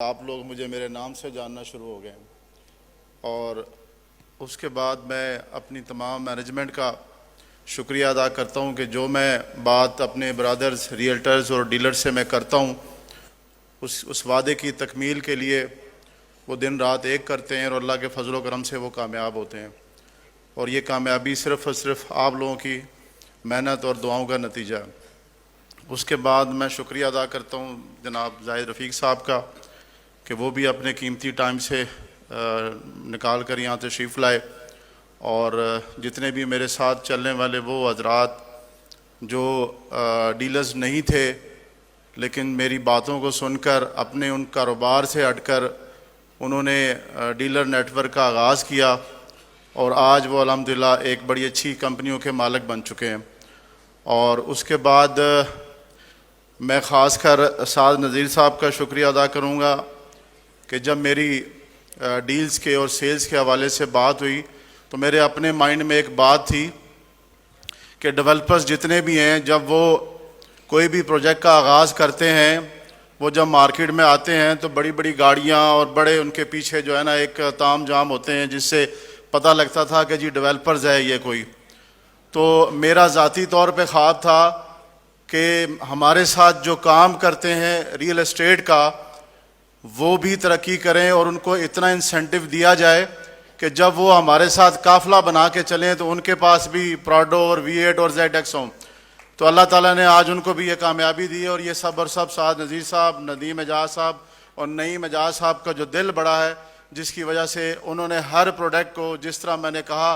आप लोग मुझे मेरे नाम से जानना शुरू हो गए और उसके बाद मैं अपनी तमाम मैनेजमेंट का शुक्रिया अदा करता हूं कि जो मैं बात अपने ब्रदर्स रियल्टर्स और डीलर्स से मैं करता हूं उस वादे की तकमील के लिए वो दिन रात एक करते हैं और अल्लाह के फजल व करम से वो कामयाब होते हैं। और ये कामयाबी सिर्फ़ और सिर्फ आप लोगों की मेहनत और दुआओं का नतीजा है। उसके बाद मैं शुक्रिया अदा करता हूँ जनाब जाहिद रफ़ीक साहब का कि वो भी अपने कीमती टाइम से निकाल कर यहाँ तशरीफ़ लाए और जितने भी मेरे साथ चलने वाले वो हजरात जो डीलर्स नहीं थे लेकिन मेरी बातों को सुनकर अपने उन कारोबार से हटकर उन्होंने डीलर नेटवर्क का आगाज़ किया और आज वो अल्हम्दुलिल्लाह एक बड़ी अच्छी कंपनियों के मालिक बन चुके हैं। और उसके बाद मैं ख़ासकर साद नज़ीर साहब का शुक्रिया अदा करूँगा कि जब मेरी डील्स के और सेल्स के हवाले से बात हुई तो मेरे अपने माइंड में एक बात थी कि डेवलपर्स जितने भी हैं जब वो कोई भी प्रोजेक्ट का आगाज़ करते हैं वो जब मार्केट में आते हैं तो बड़ी बड़ी गाड़ियां और बड़े उनके पीछे जो है ना एक ताम जाम होते हैं जिससे पता लगता था कि जी डेवलपर्स है ये कोई। तो मेरा ज़ाती तौर पे ख्वाब था कि हमारे साथ जो काम करते हैं रियल एस्टेट का वो भी तरक्की करें और उनको इतना इंसेंटिव दिया जाए कि जब वो हमारे साथ काफ़िला बना के चलें तो उनके पास भी प्राडो और V8 और ZX हों। तो अल्लाह ताला ने आज उनको भी ये कामयाबी दी और ये सब और सब साद नज़ीर साहब, नदीम एजाज साहब और नईम एजाज साहब का जो दिल बड़ा है जिसकी वजह से उन्होंने हर प्रोडक्ट को जिस तरह मैंने कहा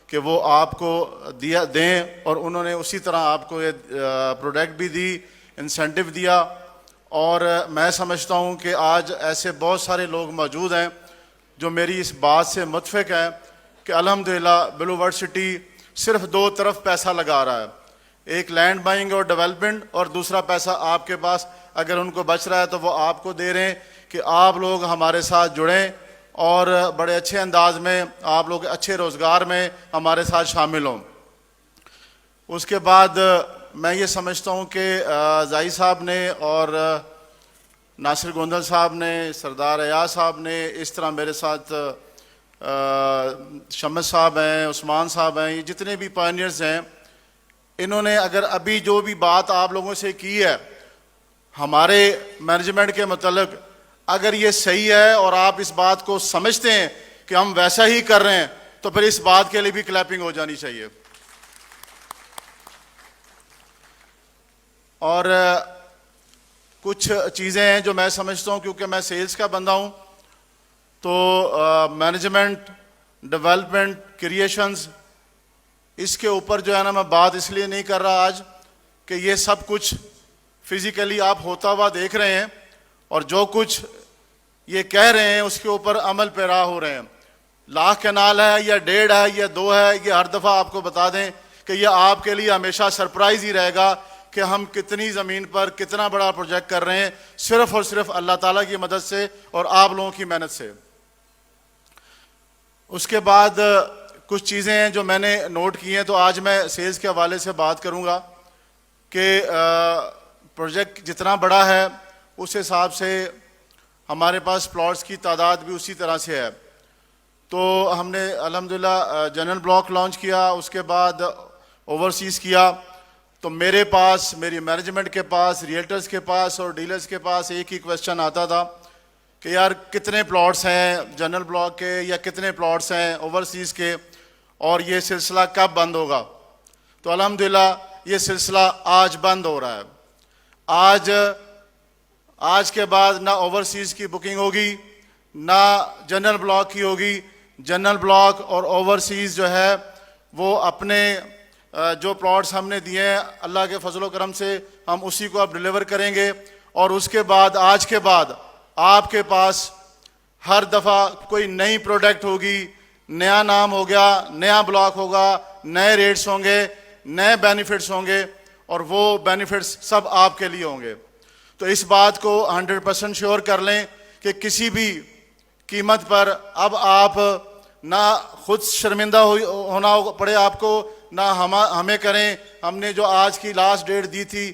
कि वो आपको दिया दें और उन्होंने उसी तरह आपको ये प्रोडक्ट भी दी, इंसेंटिव दिया। और मैं समझता हूँ कि आज ऐसे बहुत सारे लोग मौजूद हैं जो मेरी इस बात से मुत्फिक हैं कि अल्हम्दुलिल्लाह ब्लू वर्ल्ड सिटी सिर्फ दो तरफ पैसा लगा रहा है, एक लैंड बाइंग और डेवलपमेंट और दूसरा पैसा आपके पास अगर उनको बच रहा है तो वो आपको दे रहे हैं कि आप लोग हमारे साथ जुड़ें और बड़े अच्छे अंदाज में आप लोग अच्छे रोज़गार में हमारे साथ शामिल हों। उसके बाद मैं ये समझता हूँ कि जाई साहब ने और नासिर गोंदल साहब ने, सरदार अयाज साहब ने, इस तरह मेरे साथ शम्स साहब हैं, उस्मान साहब हैं, ये जितने भी पायनियर्स हैं, इन्होंने अगर अभी जो भी बात आप लोगों से की है हमारे मैनेजमेंट के मतलब अगर ये सही है और आप इस बात को समझते हैं कि हम वैसा ही कर रहे हैं तो फिर इस बात के लिए भी क्लैपिंग हो जानी चाहिए। और कुछ चीज़ें हैं जो मैं समझता हूँ क्योंकि मैं सेल्स का बंदा हूँ तो मैनेजमेंट, डेवलपमेंट, क्रिएशंस इसके ऊपर जो है ना मैं बात इसलिए नहीं कर रहा आज कि ये सब कुछ फिज़िकली आप होता हुआ देख रहे हैं और जो कुछ ये कह रहे हैं उसके ऊपर अमल पैरा हो रहे हैं। लाख कनाल है या 1.5 है या 2 है, ये हर दफ़ा आपको बता दें कि ये आपके लिए हमेशा सरप्राइज़ ही रहेगा कि हम कितनी ज़मीन पर कितना बड़ा प्रोजेक्ट कर रहे हैं सिर्फ़ और सिर्फ अल्लाह ताला की मदद से और आप लोगों की मेहनत से। उसके बाद कुछ चीज़ें हैं जो मैंने नोट की हैं तो आज मैं सेल्स के हवाले से बात करूंगा कि प्रोजेक्ट जितना बड़ा है उस हिसाब से हमारे पास प्लॉट्स की तादाद भी उसी तरह से है। तो हमने अल्हम्दुलिल्लाह जनरल ब्लॉक लॉन्च किया, उसके बाद ओवरसीज़ किया। तो मेरे पास, मेरी मैनेजमेंट के पास, रियल्टर्स के पास और डीलर्स के पास एक ही क्वेश्चन आता था कि यार कितने प्लॉट्स हैं जनरल ब्लॉक के या कितने प्लॉट्स हैं ओवरसीज़ के और ये सिलसिला कब बंद होगा। तो अल्हम्दुलिल्लाह ये सिलसिला आज बंद हो रहा है। आज के बाद ना ओवरसीज़ की बुकिंग होगी ना जनरल ब्लॉक की होगी। जनरल ब्लॉक और ओवरसीज़ जो है वो अपने जो प्लॉट्स हमने दिए हैं अल्लाह के फजल व करम से हम उसी को अब डिलीवर करेंगे। और उसके बाद आज के बाद आपके पास हर दफ़ा कोई नई प्रोडक्ट होगी, नया नाम हो गया, नया ब्लॉक होगा, नए रेट्स होंगे, नए बेनिफिट्स होंगे और वो बेनिफिट्स सब आपके लिए होंगे। तो इस बात को 100% श्योर कर लें कि किसी भी कीमत पर अब आप ना खुद शर्मिंदा होना पड़े आपको ना हमें करें। हमने जो आज की लास्ट डेट दी थी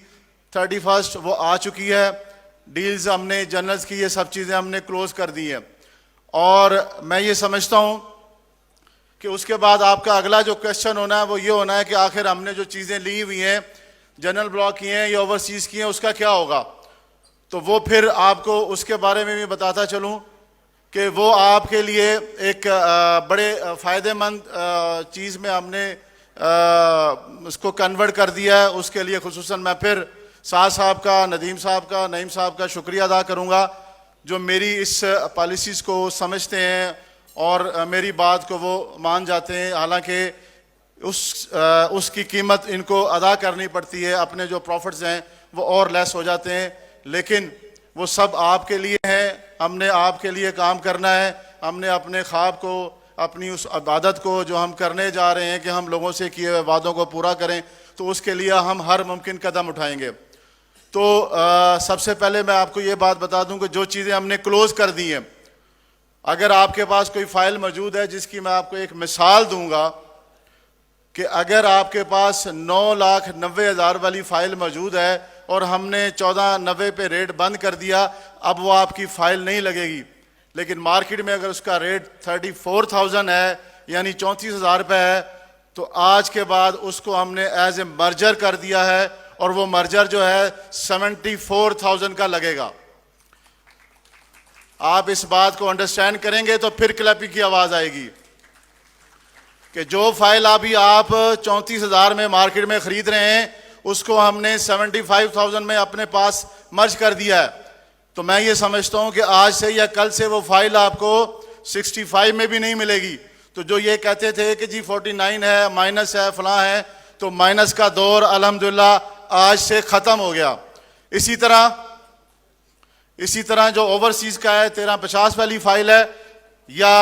31 वो आ चुकी है। डील्स हमने जर्नल्स की, ये सब चीज़ें हमने क्लोज कर दी हैं। और मैं ये समझता हूँ कि उसके बाद आपका अगला जो क्वेश्चन होना है वो ये होना है कि आखिर हमने जो चीज़ें ली हुई हैं, जनरल ब्लॉक की हैं या ओवरसीज़ की हैं, उसका क्या होगा। तो वो फिर आपको उसके बारे में भी बताता चलूँ कि वो आपके लिए एक बड़े फ़ायदेमंद चीज़ में हमने उसको कन्वर्ट कर दिया है। उसके लिए खुसूसन मैं फिर साद साहब का, नदीम साहब का, नईम साहब का शुक्रिया अदा करूँगा जो मेरी इस पॉलिसीज़ को समझते हैं और मेरी बात को वो मान जाते हैं। हालांकि उसकी कीमत इनको अदा करनी पड़ती है, अपने जो प्रॉफिट्स हैं वो और लेस हो जाते हैं, लेकिन वो सब आपके लिए है। हमने आपके लिए काम करना है। हमने अपने ख्वाब को, अपनी उस इबादत को जो हम करने जा रहे हैं कि हम लोगों से किए हुए वादों को पूरा करें, तो उसके लिए हम हर मुमकिन कदम उठाएंगे। तो सबसे पहले मैं आपको ये बात बता दूं कि जो चीज़ें हमने क्लोज कर दी हैं, अगर आपके पास कोई फाइल मौजूद है, जिसकी मैं आपको एक मिसाल दूंगा कि अगर आपके पास 9,90,000 वाली फाइल मौजूद है और हमने 1490 पे रेट बंद कर दिया, अब वो आपकी फाइल नहीं लगेगी। लेकिन मार्केट में अगर उसका रेट 34,000 है, यानी 34,000 रुपये है, तो आज के बाद उसको हमने एज ए मर्जर कर दिया है और वो मर्जर जो है 74,000 का लगेगा। आप इस बात को अंडरस्टैंड करेंगे तो फिर क्लैपिंग की आवाज़ आएगी कि जो फाइल अभी आप 34,000 में मार्केट में ख़रीद रहे हैं, उसको हमने 75,000 में अपने पास मर्ज कर दिया है। तो मैं ये समझता हूँ कि आज से या कल से वो फाइल आपको 65 में भी नहीं मिलेगी। तो जो ये कहते थे कि जी 49 है, माइनस है, फलां है, तो माइनस का दौर अल्हम्दुलिल्लाह आज से ख़त्म हो गया। इसी तरह जो ओवरसीज़ का है, 1350 वाली फाइल है या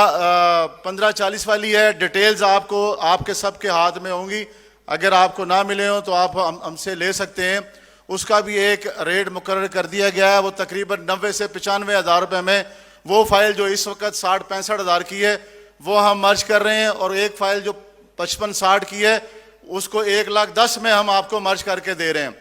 1540 वाली है, डिटेल्स आपको आपके सबके हाथ में होंगी। अगर आपको ना मिले हो तो आप हमसे ले सकते हैं। उसका भी एक रेट मुकर्रर कर दिया गया है, वो तकरीबन 90 से 95 हज़ार रुपये में वो फाइल जो इस वक्त 60-65 हज़ार की है वो हम मर्ज कर रहे हैं, और एक फाइल जो 55-60 की है उसको 1,10,000 में हम आपको मर्ज करके दे रहे हैं।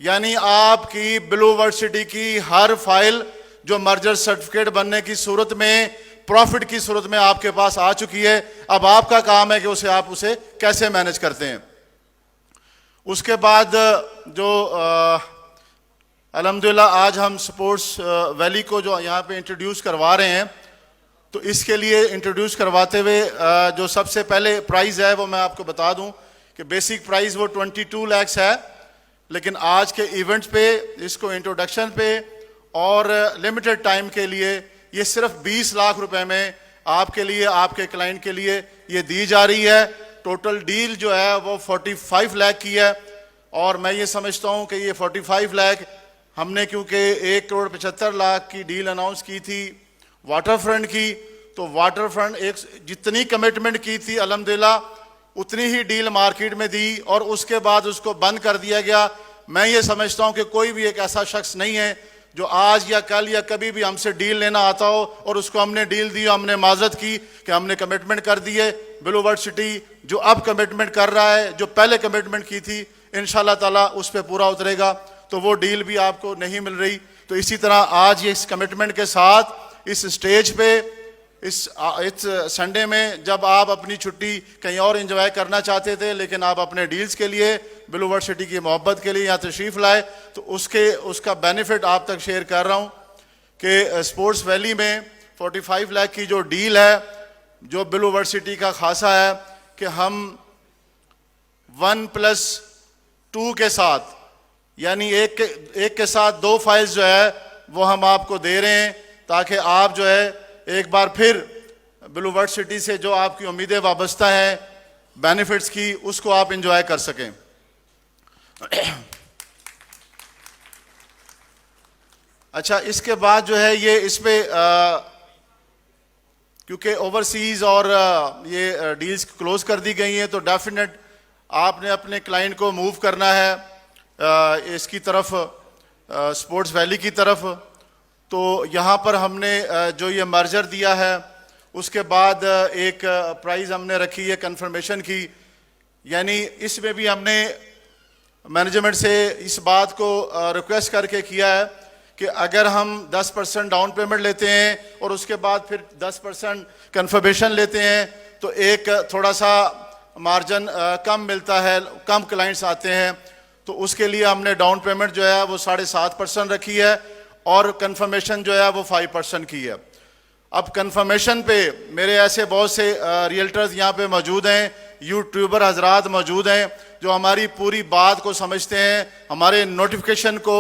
यानी आपकी ब्लू वर्ल्ड सिटी की हर फाइल जो मर्जर सर्टिफिकेट बनने की सूरत में, प्रॉफिट की सूरत में आपके पास आ चुकी है। अब आपका काम है कि आप उसे कैसे मैनेज करते हैं। उसके बाद जो अल्हम्दुलिल्लाह आज हम स्पोर्ट्स वैली को जो यहाँ पे इंट्रोड्यूस करवा रहे हैं, तो इसके लिए इंट्रोड्यूस करवाते हुए जो सबसे पहले प्राइस है वो मैं आपको बता दूं कि बेसिक प्राइस वो 22 लाख है, लेकिन आज के इवेंट्स पे, इसको इंट्रोडक्शन पे और लिमिटेड टाइम के लिए ये सिर्फ 20 लाख रुपए में आपके लिए, आपके क्लाइंट के लिए ये दी जा रही है। टोटल डील जो है वो 45 लाख की है, और मैं ये समझता हूँ कि ये 45 लाख हमने, क्योंकि 1,75,00,000 की डील अनाउंस की थी वाटर फ्रंट की, तो वाटर फ्रंट एक जितनी कमिटमेंट की थी अल्हम्दुलिल्लाह उतनी ही डील मार्केट में दी और उसके बाद उसको बंद कर दिया गया। मैं ये समझता हूँ कि कोई भी एक ऐसा शख्स नहीं है जो आज या कल या कभी भी हमसे डील लेना आता हो और उसको हमने डील दी, हमने माजरत की कि हमने कमिटमेंट कर दी है। ब्लू वर्ल्ड सिटी जो अब कमिटमेंट कर रहा है, जो पहले कमिटमेंट की थी, इंशाल्लाह ताला उस पर पूरा उतरेगा, तो वो डील भी आपको नहीं मिल रही। तो इसी तरह आज ये इस कमिटमेंट के साथ इस स्टेज पे इस संडे में जब आप अपनी छुट्टी कहीं और एंजॉय करना चाहते थे, लेकिन आप अपने डील्स के लिए, ब्लू वर्ल्ड सिटी की मोहब्बत के लिए यहाँ तशरीफ़ लाए, तो उसका बेनिफिट आप तक शेयर कर रहा हूँ कि स्पोर्ट्स वैली में 45 लाख की जो डील है, जो ब्लू वर्ल्ड सिटी का खासा है कि हम 1+2 के साथ, यानी एक के साथ 2 फाइल्स जो है वो हम आपको दे रहे हैं, ताकि आप जो है एक बार फिर ब्लू वर्ल्ड सिटी से जो आपकी उम्मीदें वाबस्ता हैं बेनिफिट्स की, उसको आप एंजॉय कर सकें। अच्छा, इसके बाद जो है ये इस पे क्योंकि ओवरसीज और ये डील्स क्लोज कर दी गई हैं, तो डेफिनेट आपने अपने क्लाइंट को मूव करना है इसकी तरफ, स्पोर्ट्स वैली की तरफ। तो यहाँ पर हमने जो ये मर्जर दिया है, उसके बाद एक प्राइस हमने रखी है कंफर्मेशन की, यानी इसमें भी हमने मैनेजमेंट से इस बात को रिक्वेस्ट करके किया है कि अगर हम 10% डाउन पेमेंट लेते हैं और उसके बाद फिर 10% कन्फर्मेशन लेते हैं तो एक थोड़ा सा मार्जिन कम मिलता है, कम क्लाइंट्स आते हैं। तो उसके लिए हमने डाउन पेमेंट जो है वो 7.5% रखी है और कन्फर्मेशन जो है वो 5% की है। अब कन्फर्मेशन पे मेरे ऐसे बहुत से रियल्टर्स यहाँ पे मौजूद हैं, यूट्यूबर हजरात मौजूद हैं जो हमारी पूरी बात को समझते हैं, हमारे नोटिफिकेशन को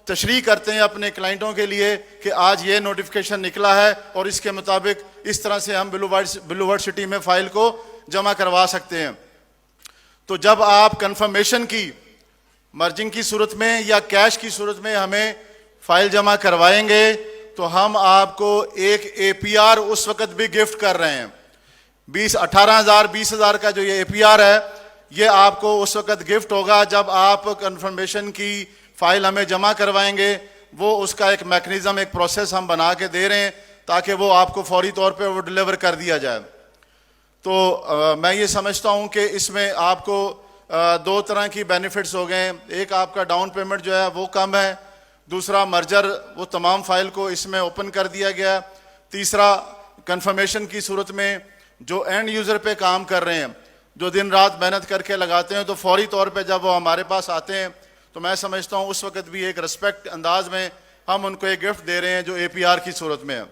तशरीह करते हैं अपने क्लाइंटों के लिए कि आज ये नोटिफिकेशन निकला है और इसके मुताबिक इस तरह से हम ब्लू वर्ल्ड सिटी में फ़ाइल को जमा करवा सकते हैं। तो जब आप कन्फर्मेशन की मर्जिंग की सूरत में या कैश की सूरत में हमें फ़ाइल जमा करवाएंगे तो हम आपको एक APR उस वक्त भी गिफ्ट कर रहे हैं। 18,000-20,000 का जो ये APR है ये आपको उस वक्त गिफ्ट होगा जब आप कन्फर्मेशन की फ़ाइल हमें जमा करवाएंगे। वो उसका एक मैकेनिज़्म, एक प्रोसेस हम बना के दे रहे हैं ताकि वो आपको फौरी तौर पे वो डिलीवर कर दिया जाए। तो मैं ये समझता हूँ कि इसमें आपको दो तरह की बेनिफिट्स हो गए। एक आपका डाउन पेमेंट जो है वो कम है, दूसरा मर्जर वो तमाम फाइल को इसमें ओपन कर दिया गया, तीसरा कन्फर्मेशन की सूरत में जो एंड यूज़र पे काम कर रहे हैं, जो दिन रात मेहनत करके लगाते हैं, तो फौरी तौर पे जब वो हमारे पास आते हैं तो मैं समझता हूँ उस वक्त भी एक रिस्पेक्ट अंदाज में हम उनको एक गिफ्ट दे रहे हैं जो APR की सूरत में है।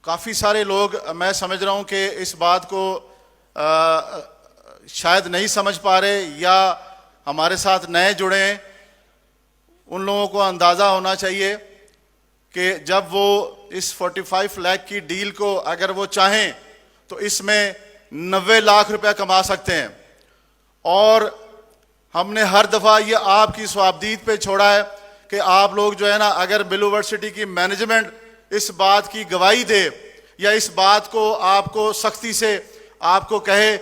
काफ़ी सारे लोग मैं समझ रहा हूँ कि इस बात को शायद नहीं समझ पा रहे या हमारे साथ नए जुड़े हैं। उन लोगों को अंदाज़ा होना चाहिए कि जब वो इस 45 लाख की डील को अगर वो चाहें तो इसमें 90 लाख रुपया कमा सकते हैं। और हमने हर दफ़ा ये आपकी स्वाबदीद पे छोड़ा है कि आप लोग जो है ना, अगर ब्लू वर्ल्ड सिटी की मैनेजमेंट इस बात की गवाही दे या इस बात को आपको सख्ती से आपको कहे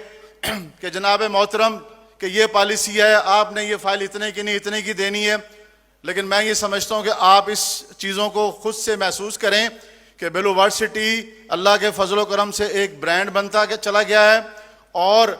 कि जनाब मोहतरम कि ये पॉलिसी है, आपने ये फाइल इतने की नहीं इतने की देनी है। लेकिन मैं ये समझता हूँ कि आप इस चीज़ों को खुद से महसूस करें कि ब्लू वर्ल्ड सिटी अल्लाह के फजल व करम से एक ब्रांड बनता के चला गया है और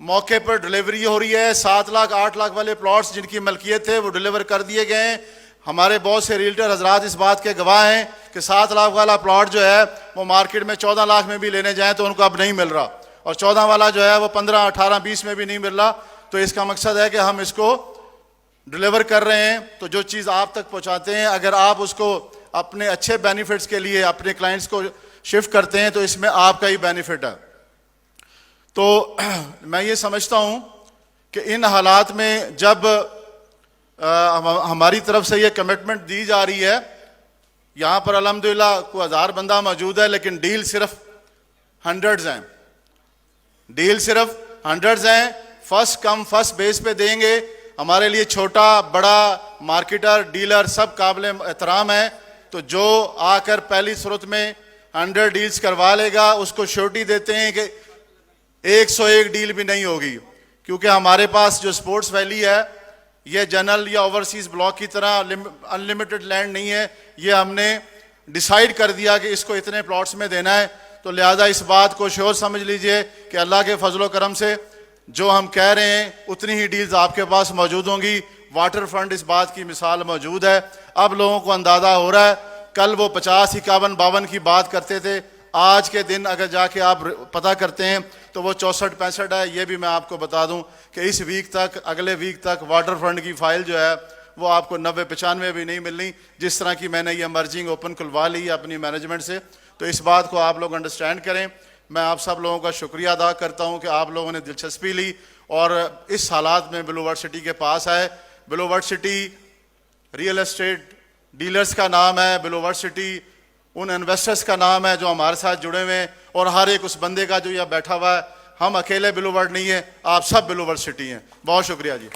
मौके पर डिलीवरी हो रही है। 7 लाख 8 लाख वाले प्लॉट्स जिनकी मलकियत थे वो डिलीवर कर दिए गए हैं। हमारे बहुत से रियल्टर हजरात इस बात के गवाह हैं कि 7 लाख वाला प्लॉट जो है वो मार्केट में 14 लाख में भी लेने जाएं तो उनको अब नहीं मिल रहा, और 14 वाला जो है वो 15, 18, 20 में भी नहीं मिल रहा। तो इसका मकसद है कि हम इसको डिलीवर कर रहे हैं। तो जो चीज़ आप तक पहुंचाते हैं, अगर आप उसको अपने अच्छे बेनिफिट्स के लिए अपने क्लाइंट्स को शिफ्ट करते हैं तो इसमें आपका ही बेनिफिट है। तो मैं ये समझता हूँ कि इन हालात में जब हमारी तरफ से ये कमिटमेंट दी जा रही है, यहाँ पर अल्हम्दुलिल्लाह कोई 1000 बंदा मौजूद है लेकिन डील सिर्फ हंड्रेड्स हैं, डील सिर्फ हंड्रेड्स हैं। फर्स्ट कम फर्स्ट बेस पे देंगे। हमारे लिए छोटा बड़ा मार्केटर डीलर सब काबिल एहतराम है। तो जो आकर पहली सूरत में 100 डील्स करवा लेगा उसको श्योरिटी देते हैं कि 101 डील भी नहीं होगी, क्योंकि हमारे पास जो स्पोर्ट्स वैली है ये जनरल या ओवरसीज ब्लॉक की तरह अनलिमिटेड लैंड नहीं है। ये हमने डिसाइड कर दिया कि इसको इतने प्लॉट्स में देना है। तो लिहाजा इस बात को श्योर समझ लीजिए कि अल्लाह के फजलो करम से जो हम कह रहे हैं उतनी ही डील्स आपके पास मौजूद होंगी। वाटर फ्रंट इस बात की मिसाल मौजूद है। अब लोगों को अंदाज़ा हो रहा है, कल वो 50, 51, 52 की बात करते थे, आज के दिन अगर जाके आप पता करते हैं तो वो 64, 65 है। ये भी मैं आपको बता दूं कि इस वीक तक, अगले वीक तक वाटर फ्रंट की फ़ाइल जो है वो आपको 90, 95 भी नहीं मिलनी, जिस तरह की मैंने ये मर्जिंग ओपन खुलवा ली अपनी मैनेजमेंट से। तो इस बात को आप लोग अंडरस्टैंड करें। मैं आप सब लोगों का शुक्रिया अदा करता हूं कि आप लोगों ने दिलचस्पी ली और इस हालात में ब्लू वर्ल्ड सिटी के पास आए। Blue world city real estate dealers का नाम है, ब्लू वर्ल्ड सिटी उन इन्वेस्टर्स का नाम है जो हमारे साथ जुड़े हुए हैं, और हर एक उस बंदे का जो यहाँ बैठा हुआ है। हम अकेले ब्लू वर्ल्ड नहीं है, आप सब ब्लू वर्ल्ड सिटी हैं। बहुत शुक्रिया जी।